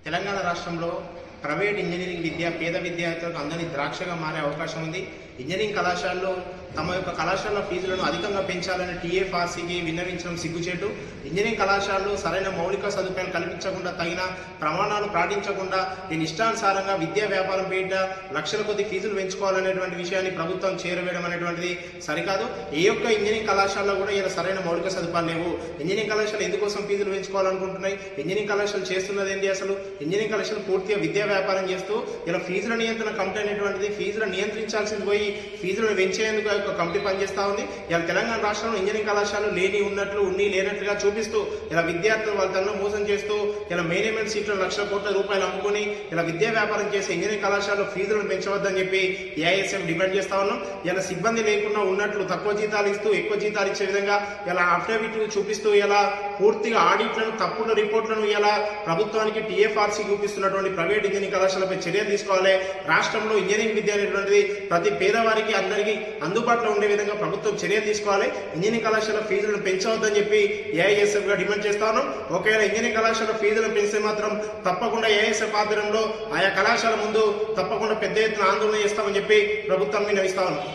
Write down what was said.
తెలంగాణ రాష్ట్రంలో private engineering విద్య పేద విద్యార్థులకు అందరినీ ద్రాక్షగా మారే అవకాశం ఉంది. ఇంజనీరింగ్ కళాశాలలో తమ యొక్క కళాశాల ఫీజులను అధికంగా పెంచాలని టీఎఫ్ఆర్సీకి విన్నవించడం సిగ్గుచేటు. ఇంజనీరింగ్ కళాశాలలో సరైన మౌలిక సదుపాయాలు కల్పించకుండా, తగిన ప్రమాణాలు పాటించకుండా నేను ఇష్టానుసారంగా విద్యా వ్యాపారం పేరిట లక్షల కొద్ది ఫీజులు పెంచుకోవాలనేటువంటి విషయాన్ని ప్రభుత్వం చేరవేయడం అనేటువంటిది సరికాదు. ఏ యొక్క ఇంజనీరింగ్ కళాశాలలో కూడా ఇలా సరైన మౌలిక సదుపాయాలు లేవు. ఇంజనీరింగ్ కళాశాల ఎందుకోసం ఫీజులు పెంచుకోవాలనుకుంటున్నాయి? ఇంజనీరింగ్ కళాశాలలు చేస్తున్నది ఏంటి? అసలు ఇంజనీరింగ్ కళాశాల పూర్తిగా విద్యా వ్యాపారం చేస్తూ ఇలా ఫీజుల నియంత్రణ కమిటీ అనేటువంటిది ఫీజులను నియంత్రించాల్సింది పోయి ఫీజులను పెంచేందుకు ఒక కమిటీ పనిచేస్తా ఉంది. ఇలా తెలంగాణ రాష్ట్రంలో ఇంజనీరింగ్ కళాశాలలు లేని ఉన్నట్లు, ఉన్ని లేనట్లుగా చూపిస్తూ ఇలా విద్యార్థులు వాళ్ళ తనను మోసం చేస్తూ ఇలా మేనేజ్మెంట్ సీట్లను లక్షల కోట్ల రూపాయలు అమ్ముకుని ఇలా విద్యా వ్యాపారం చేసే ఇంజనీరింగ్ కళాశాలలో ఫీజులను పెంచవద్దని చెప్పి ఏఐఎస్ఎం డిమాండ్ చేస్తా ఉన్నాం. ఇలా సిబ్బంది లేకుండా ఉన్నట్లు తక్కువ జీతాలు ఇస్తూ ఎక్కువ జీతాలు ఇచ్చే విధంగా ఇలా అఫిడవిట్ చూపిస్తూ ఇలా పూర్తిగా ఆడిట్లను, తప్పుడు రిపోర్ట్లను ఇలా ప్రభుత్వానికి టీఎఫ్ఆర్సీ చూపిస్తున్నటువంటి ప్రైవేట్ ఇంజనీరింగ్ కళాశాలపై చర్యలు తీసుకోవాలి. రాష్ట్రంలో ఇంజనీరింగ్ విద్య అనేటువంటిది ప్రతి పేదవారికి అందరికీ అందుబాటులో ఉండే విధంగా ప్రభుత్వం చర్యలు తీసుకోవాలి. ఇంజనీరింగ్ కళాశాల ఫీజులను పెంచవద్దని చెప్పి ఏఐఎస్ఎఫ్ గా డిమాండ్ చేస్తా ఉన్నాం. ఒకవేళ ఇంజనీరింగ్ కళాశాల ఫీజులను పెంచితే మాత్రం తప్పకుండా ఏఐఎస్ఎఫ్ ఆధ్వర్యంలో ఆయా కళాశాల ముందు తప్పకుండా పెద్ద ఎత్తున ఆందోళన చేస్తామని చెప్పి ప్రభుత్వం విన్నవిస్తా ఉన్నాం.